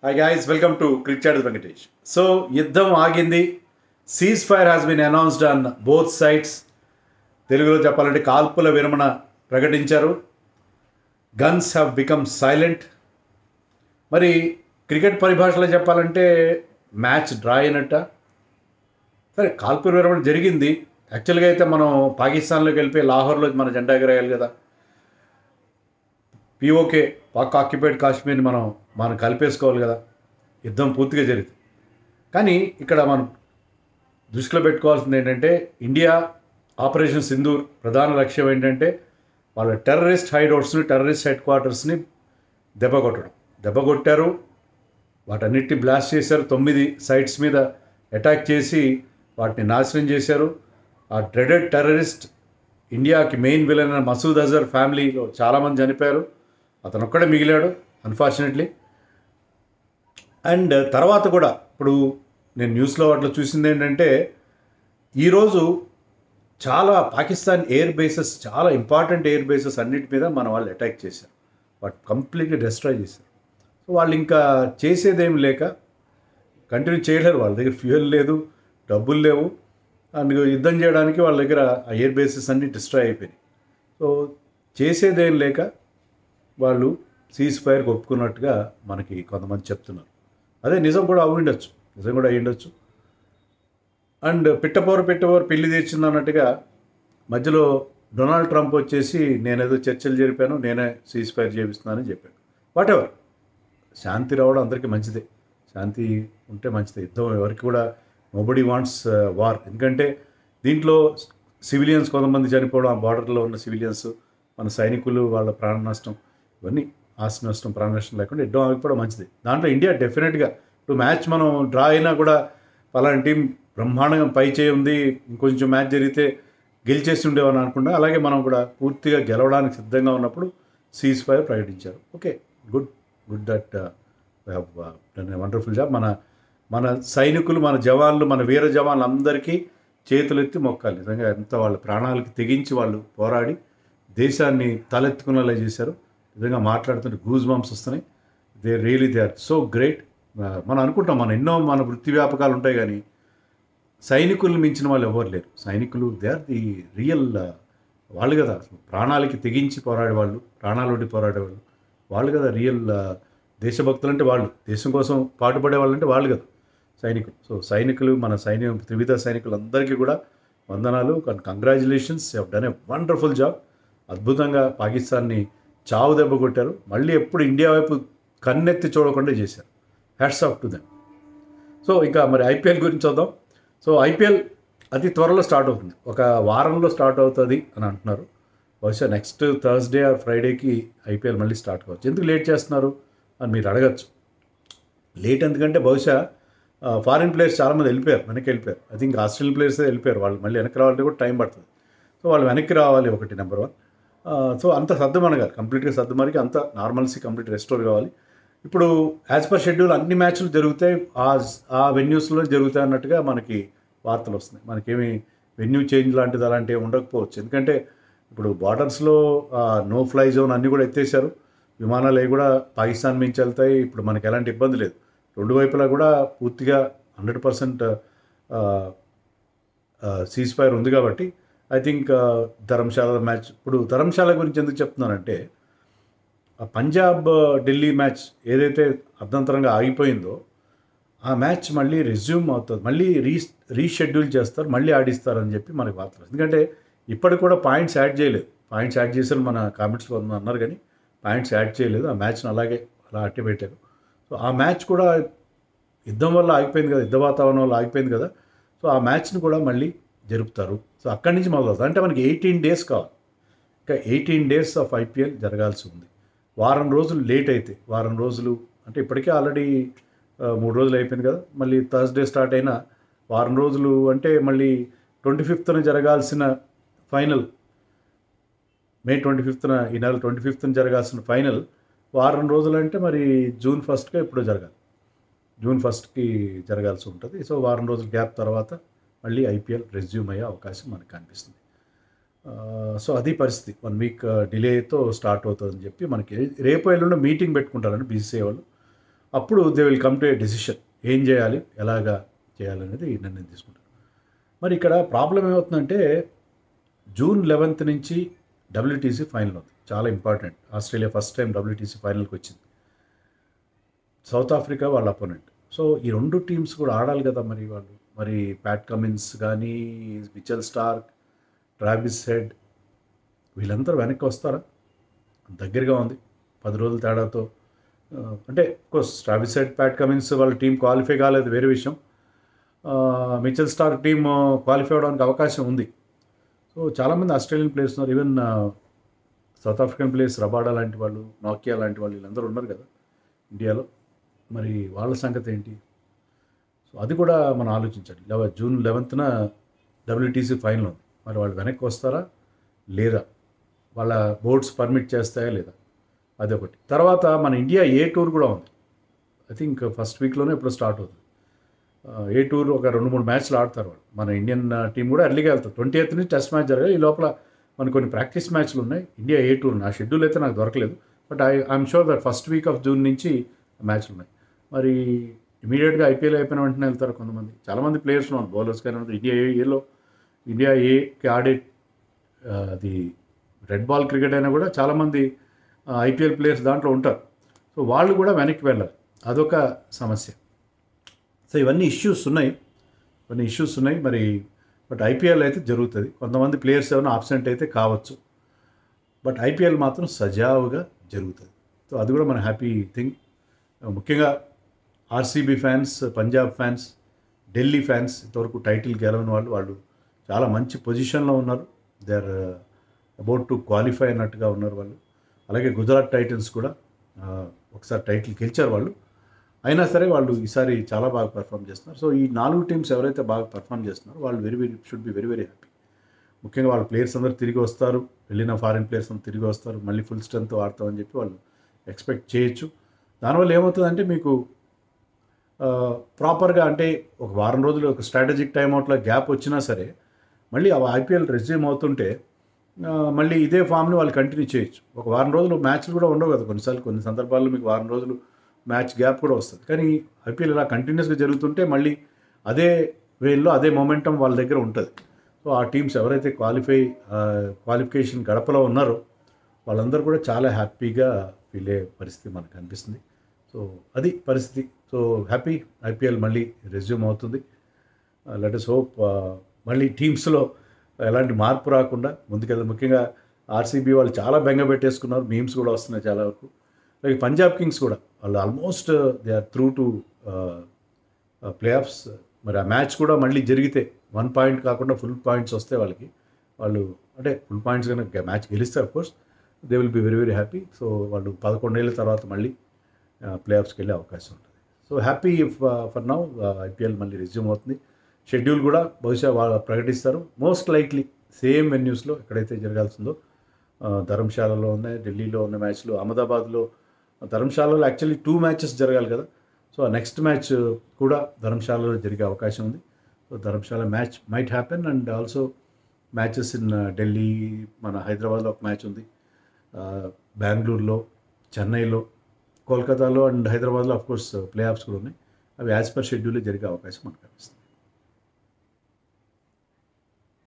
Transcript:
Hi guys, welcome to Cricket with Venkatesh. So, యుద్ధం ఆగింది. Cease fire has been announced on both sides. తెలుగులో చెప్పాలంటే కాల్పుల విరమణ ప్రకటించారు. Guns have become silent. మరి క్రికెట్ పరిభాషలో చెప్పాలంటే మ్యాచ్ డ్రా అయినట్ట. సరే, కాల్పుల విరమణ జరిగింది. యాక్చువల్గా అయితే మనం పాకిస్తాన్లోకి వెళ్ళిపోయి లాహోర్లో మన జెండా ఎగరేయాలి కదా. పీఓకే పాక్ ఆక్యుపైడ్ కాశ్మీర్ని మనం కలిపేసుకోవాలి కదా, యుద్ధం పూర్తిగా జరిగింది. కానీ ఇక్కడ మనం దృష్టిలో పెట్టుకోవాల్సింది ఏంటంటే, ఇండియా ఆపరేషన్ సింధూర్ ప్రధాన లక్ష్యం ఏంటంటే వాళ్ళ టెర్రరిస్ట్ హైడౌట్స్ని, టెర్రరిస్ట్ హెడ్ క్వార్టర్స్ని దెబ్బ కొట్టారు. వాటన్నిటిని బ్లాస్ట్ చేశారు. 9 సైట్స్ మీద అటాక్ చేసి వాటిని నాశనం చేశారు. ఆ డ్రెడెడ్ టెర్రరిస్ట్, ఇండియాకి మెయిన్ విలన్ మసూద్ అజర్ ఫ్యామిలీలో చాలామంది చనిపోయారు. అతను ఒక్కడే మిగిలాడు అన్ఫార్చునేట్లీ. అండ్ తర్వాత కూడా ఇప్పుడు నేను న్యూస్లో వాటిలో చూసింది ఏంటంటే, ఈరోజు చాలా పాకిస్తాన్ ఎయిర్ బేసెస్, చాలా ఇంపార్టెంట్ ఎయిర్ బేసెస్ అన్నిటి మీద మన వాళ్ళు అటాక్ చేశారు. వాటి కంప్లీట్లీ డిస్ట్రాయ్ చేశారు. సో వాళ్ళు ఇంకా చేసేదేం లేక కంటిన్యూ చేయలేరు. వాళ్ళ దగ్గర ఫ్యూయల్ లేదు, డబ్బులు లేవు, అండ్ యుద్ధం చేయడానికి వాళ్ళ దగ్గర ఆ ఎయిర్ బేసెస్ అన్నీ డిస్ట్రాయ్ అయిపోయినాయి. సో చేసేదేం లేక వాళ్ళు సీజ్ ఫైర్కి ఒప్పుకున్నట్టుగా మనకి కొంతమంది చెప్తున్నారు. అదే నిజం కూడా అయ్యుండొచ్చు. అండ్ పిట్టపోరు పిల్లి తెచ్చింది అన్నట్టుగా మధ్యలో డొనాల్డ్ ట్రంప్ వచ్చేసి నేనేదో చర్చలు జరిపాను, నేనే సీజ్ ఫైర్ చేపిస్తున్నానని చెప్పాడు. వాటెవర్, శాంతి రావడం అందరికీ మంచిదే, శాంతి ఉంటే మంచిదే. యుద్ధం ఎవరికి కూడా నోబడీ వాంట్స్ వార్. ఎందుకంటే దీంట్లో సివిలియన్స్ కొంతమంది చనిపోవడం, ఆ బార్డర్లో ఉన్న సివిలియన్స్, మన సైనికులు వాళ్ళ ప్రాణ నష్టం, ఇవన్నీ ఆస్తి నష్టం, ప్రాణ నష్టం లేకుండా యుద్ధం ఆగిపోవడం మంచిది. దాంట్లో ఇండియా డెఫినెట్గా ఇప్పుడు మ్యాచ్ మనం డ్రా అయినా కూడా పలానా టీం బ్రహ్మాండంగా పై చేయి ఉంది, ఇంకొంచెం మ్యాచ్ జరిగితే గెలిచేసి ఉండేవని అనుకుంటా. అలాగే మనం కూడా పూర్తిగా గెలవడానికి సిద్ధంగా ఉన్నప్పుడు సీజ్ ఫైర్ ప్రకటించారు. Okay, good that wonderful job. మన సైనికులు, మన జవాన్లు, మన వీర జవాన్లు అందరికీ చేతులెత్తి మొక్కాలి. నిజంగా ఎంత వాళ్ళ ప్రాణాలకి తెగించి వాళ్ళు పోరాడి దేశాన్ని తలెత్తుకునేలా చేశారు. నిజంగా మాట్లాడుతుంటే గూజ్ బంప్స్ వస్తున్నాయి. They are so great. మనం అనుకుంటాం మన వృత్తి వ్యాపకాలు ఉంటాయి, కానీ సైనికులను మించిన వాళ్ళు ఎవరు లేరు. సైనికులు దే ఆర్ ది రియల్ వాళ్ళు కదా. ప్రాణాలకి తెగించి పోరాడేవాళ్ళు, ప్రాణాలు పోరాడేవాళ్ళు వాళ్ళు కదా రియల్ దేశభక్తులు. అంటే వాళ్ళు దేశం కోసం పాటుపడేవాళ్ళు అంటే వాళ్ళు కదా సైనికులు. సో సైనికులు, మన త్రివిధ సైనికులందరికీ కూడా వందనాలు. Congratulations, you have done a wonderful job. అద్భుతంగా పాకిస్తాన్ని చావు దెబ్బ కొట్టారు. మళ్ళీ ఎప్పుడు ఇండియా వైపు కన్నెత్తి చూడకుండా చేశారు. Hats off to them. So ఇంకా మరి ఐపీఎల్ గురించి చూద్దాం. సో ఐపీఎల్ అతి త్వరలో స్టార్ట్ అవుతుంది, ఒక వారంలో స్టార్ట్ అవుతుంది అని అంటున్నారు. బహుశా నెక్స్ట్ థర్స్డే ఆర్ ఫ్రైడేకి ఐపీఎల్ మళ్ళీ స్టార్ట్ కావచ్చు. ఎందుకు లేట్ చేస్తున్నారు అని మీరు అడగచ్చు. లేట్ ఎందుకంటే బహుశా ఫారిన్ ప్లేయర్స్ చాలామంది వెనక్కి వెళ్ళిపోయారు. ఐ థింక్ ఆస్ట్రేలియన్ ప్లేయర్స్ వెళ్ళిపోయారు. వాళ్ళు మళ్ళీ వెనక్కి రావాలంటే కూడా టైం పడుతుంది. సో వాళ్ళు వెనక్కి రావాలి, ఒకటి నెంబర్ 1. సో అంత సర్దుమనగాలి, కంప్లీట్గా సర్దుమరిగి అంత నార్మల్సీ కంప్లీట్ రెస్టోర్ కావాలి. ఇప్పుడు యాజ్ పర్ షెడ్యూల్ అన్ని మ్యాచ్లు జరుగుతాయి, ఆ వెన్యూస్లో జరుగుతాయి అన్నట్టుగా మనకి వార్తలు వస్తున్నాయి. మనకేమి వెన్యూ చేంజ్ లాంటిది అలాంటివి ఉండకపోవచ్చు. ఎందుకంటే ఇప్పుడు బార్డర్స్లో నో ఫ్లై జోన్ అన్నీ కూడా ఎత్తేసారు. విమానాలు అవి కూడా పాకిస్తాన్ నుంచి వెళ్తాయి. ఇప్పుడు మనకి ఎలాంటి ఇబ్బంది లేదు. రెండు వైపులా కూడా పూర్తిగా 100% సీజ్ ఫైర్ ఉంది కాబట్టి ఐ థింక్ ధర్మశాల మ్యాచ్. ఇప్పుడు ధర్మశాల గురించి ఎందుకు చెప్తున్నానంటే, పంజాబ్ ఢిల్లీ మ్యాచ్ ఏదైతే అర్ధంతరంగా ఆగిపోయిందో ఆ మ్యాచ్ మళ్ళీ రెజ్యూమ్ అవుతుంది, మళ్ళీ రీషెడ్యూల్ చేస్తారు, మళ్ళీ ఆడిస్తారని చెప్పి మనకి వార్తలు. ఎందుకంటే ఇప్పటికి కూడా పాయింట్స్ యాడ్ చేయలేదు. పాయింట్స్ యాడ్ చేశారు మన కామెంట్స్లో అన్నారు, కానీ పాయింట్స్ యాడ్ చేయలేదు. ఆ మ్యాచ్ని అలా అట్టి పెట్టారు. సో ఆ మ్యాచ్ కూడా యుద్ధం వల్ల ఆగిపోయింది కదా, యుద్ధ వాతావరణం వల్ల ఆగిపోయింది కదా. సో ఆ మ్యాచ్ని కూడా మళ్ళీ జరుపుతారు. సో అక్కడి నుంచి మొదలవుతుంది. అంటే మనకి 18 days కావాలి. ఇంకా 18 days ఆఫ్ ఐపీఎల్ జరగాల్సి ఉంది. వారం రోజులు లేట్ అయితే, వారం రోజులు అంటే ఇప్పటికే ఆల్రెడీ 3 రోజులు అయిపోయింది కదా. మళ్ళీ థర్స్డే స్టార్ట్ అయిన వారం రోజులు అంటే మళ్ళీ 25th జరగాల్సిన ఫైనల్, మే 25th, ఈ నెల 25th జరగాల్సిన ఫైనల్ వారం రోజులు అంటే మరి జూన్ 1st ఎప్పుడో జరగాలి. జూన్ 1st జరగాల్సి ఉంటుంది. సో వారం రోజుల గ్యాప్ తర్వాత మళ్ళీ ఐపీఎల్ రెజ్యూమ్ అయ్యే అవకాశం మనకు కనిపిస్తుంది. సో అది పరిస్థితి. 1 week డిలేతో స్టార్ట్ అవుతుందని చెప్పి మనకి రేపు ఎల్లుండి మీటింగ్ పెట్టుకుంటారండి బీసీసీఐ వాళ్ళు. అప్పుడు they will come to A decision ఏం చేయాలి, ఎలాగా చేయాలనేది నిర్ణయం తీసుకుంటారు. మరి ఇక్కడ ప్రాబ్లం ఏమవుతుందంటే జూన్ 11th నుంచి డబ్ల్యూటీసీ ఫైనల్ ఉంది. చాలా important. Australia first time WTC ఫైనల్కి వచ్చింది. సౌత్ ఆఫ్రికా వాళ్ళ అపోనెంట్. సో ఈ 2 టీమ్స్ కూడా ఆడాలి కదా మరి వాళ్ళు. మరి ప్యాట్ కమిన్స్ కానీ, మిచెల్ స్టార్క్, ట్రావిస్ హెడ్ వీళ్ళందరూ వెనక్కి వస్తారా? దగ్గరగా ఉంది 10 రోజుల తేడాతో. అంటే course Travis Head, Pat Cummins వాళ్ళ టీం క్వాలిఫై కాలేదు వేరే విషయం. మిచెల్ స్టార్క్ టీం క్వాలిఫై అవడానికి అవకాశం ఉంది. సో చాలామంది ఆస్ట్రేలియన్ ప్లేయర్స్ ఉన్నారు. Even south African players Rabada లాంటి వాళ్ళు, నాకియా లాంటి వాళ్ళు వీళ్ళందరూ ఉన్నారు కదా ఇండియాలో. మరి వాళ్ళ సంగతి ఏంటి? సో అది కూడా మనం ఆలోచించాలి. జూన్ 11th డబ్ల్యూటీసీ ఫైనల్ ఉంది. మరి వాళ్ళు వెనక్కి వస్తారా లేదా? వాళ్ళ బోర్డ్స్ పర్మిట్ చేస్తాయా లేదా? అదొకటి. తర్వాత మన ఇండియా ఏ టూర్ కూడా ఉంది. ఐ థింక్ ఫస్ట్ వీక్లోనే ఎప్పుడు స్టార్ట్ అవుతుంది. ఏ టూర్ ఒక 2-3 మ్యాచ్లు ఆడతారు వాళ్ళు. మన ఇండియన్ టీం కూడా ఎర్లీగా వెళ్తారు. 20th నుంచి టెస్ట్ మ్యాచ్ జరగాలి. ఈ లోపల మనకు కొన్ని ప్రాక్టీస్ మ్యాచ్లు ఉన్నాయి. ఇండియా ఏ టూర్ నా షెడ్యూల్ అయితే నాకు దొరకలేదు. But I'm sure that first week off June నుంచి మ్యాచ్లు ఉన్నాయి. మరి ఇమీడియట్గా ఐపీఎల్ అయిపోయిన వెంటనే వెళ్తారు కొంతమంది. చాలామంది ప్లేయర్స్ ఉన్నారు, బౌలర్స్ కానీ ఇండియా ఏకి ఆడే అది రెడ్ బాల్ క్రికెట్ అయినా కూడా చాలామంది ఐపీఎల్ ప్లేయర్స్ దాంట్లో ఉంటారు. సో వాళ్ళు కూడా వెనక్కి వెళ్ళాలి. అదొక సమస్య. సో ఇవన్నీ ఇష్యూస్ ఉన్నాయి. మరి బట్ ఐపీఎల్ అయితే జరుగుతుంది. కొంతమంది ప్లేయర్స్ ఏమైనా ఆబ్సెంట్ అయితే కావచ్చు. బట్ ఐపీఎల్ మాత్రం సజావుగా జరుగుతుంది. సో అది కూడా మన హ్యాపీ థింగ్. ముఖ్యంగా RCB fans, Punjab fans, Delhi fans ఇంతవరకు టైటిల్ గెలవని వాళ్ళు చాలా మంచి పొజిషన్లో ఉన్నారు. They are about to qualify అన్నట్టుగా ఉన్నారు వాళ్ళు. అలాగే గుజరాత్ టైటన్స్ కూడా ఒకసారి టైటిల్ గెలిచారు వాళ్ళు. అయినా సరే వాళ్ళు ఈసారి చాలా బాగా పర్ఫామ్ చేస్తున్నారు. సో ఈ 4 టీమ్స్ ఎవరైతే బాగా పర్ఫామ్ చేస్తున్నారో వాళ్ళు షుడ్ బి వెరీ హ్యాపీ. ముఖ్యంగా వాళ్ళ ప్లేయర్స్ అందరూ తిరిగి వస్తారు. వెళ్ళిన ఫారిన్ ప్లేయర్స్ అందరూ తిరిగి వస్తారు. మళ్ళీ ఫుల్ స్ట్రెంత్ ఆడతామని చెప్పి వాళ్ళు ఎక్స్పెక్ట్ చేయొచ్చు. దానివల్ల ఏమవుతుందంటే మీకు ప్రాపర్గా అంటే ఒక వారం రోజులు ఒక స్ట్రాటజిక్ టైంఅవుట్లో గ్యాప్ వచ్చినా సరే మళ్ళీ ఐపీఎల్ రెజ్యూమ్ అవుతుంటే మళ్ళీ ఇదే ఫామ్ని వాళ్ళు కంటిన్యూ చేయొచ్చు. ఒక వారం రోజులు మ్యాచ్లు కూడా ఉండవు కదా కొన్ని సందర్భాల్లో మీకు వారం రోజులు మ్యాచ్ గ్యాప్ కూడా వస్తుంది. కానీ ఐపీఎల్ ఇలా కంటిన్యూస్గా జరుగుతుంటే మళ్ళీ అదే వేలో అదే మొమెంటం వాళ్ళ దగ్గర ఉంటుంది. సో ఆ టీమ్స్ ఎవరైతే క్వాలిఫికేషన్ గడపలో ఉన్నారో వాళ్ళందరూ కూడా చాలా హ్యాపీగా ఫీల్ అయ్యే పరిస్థితి మనకు అనిపిస్తుంది. సో అది పరిస్థితి. సో హ్యాపీ ఐపీఎల్ మళ్ళీ రెజ్యూమ్ అవుతుంది. లెట్ us హోప్ మళ్ళీ టీమ్స్లో ఎలాంటి మార్పు రాకుండా ముందుకెళ్తాం. ముఖ్యంగా ఆర్సీబీ వాళ్ళు చాలా బెంగ పెట్టేసుకున్నారు. మీమ్స్ కూడా వస్తున్నాయి చాలా వరకు. అలాగే పంజాబ్ కింగ్స్ కూడా వాళ్ళు almost they or through to play offs. మరి ఆ మ్యాచ్ కూడా మళ్ళీ జరిగితే 1 పాయింట్ కాకుండా ఫుల్ పాయింట్స్ వస్తే వాళ్ళు అంటే ఫుల్ పాయింట్స్ కనుక మ్యాచ్ గెలిస్తే of course they will be very happy. So వాళ్ళు 11 ఏళ్ళ తర్వాత మళ్ళీ ప్లే ఆఫ్స్కి వెళ్ళే అవకాశం ఉంటుంది. So happy for now IPL మళ్ళీ రెజ్యూమ్ అవుతుంది. షెడ్యూల్ కూడా బహుశా వాళ్ళు ప్రకటిస్తారు. మోస్ట్ లైక్లీ సేమ్ వెన్యూస్లో ఎక్కడైతే జరగాల్సిందో ధర్మశాలలో ఉన్నాయి, ఢిల్లీలో ఉన్న మ్యాచ్లు, అహ్మదాబాద్లో ధర్మశాలలో యాక్చువల్లీ 2 మ్యాచెస్ జరగాలి కదా. సో నెక్స్ట్ మ్యాచ్ కూడా ధర్మశాలలో జరిగే అవకాశం ఉంది. So Dharamshala match might happen and also matches in Delhi, మన హైదరాబాద్లో ఒక మ్యాచ్ ఉంది, బెంగళూరులో, చెన్నైలో, కోల్కతాలో అండ్ హైదరాబాద్లో అఫ్కోర్స్ ప్లే ఆఫ్స్ కూడా ఉన్నాయి. అవి యాజ్ పర్ షెడ్యూల్లో జరిగే అవకాశం మనకు కనిపిస్తుంది.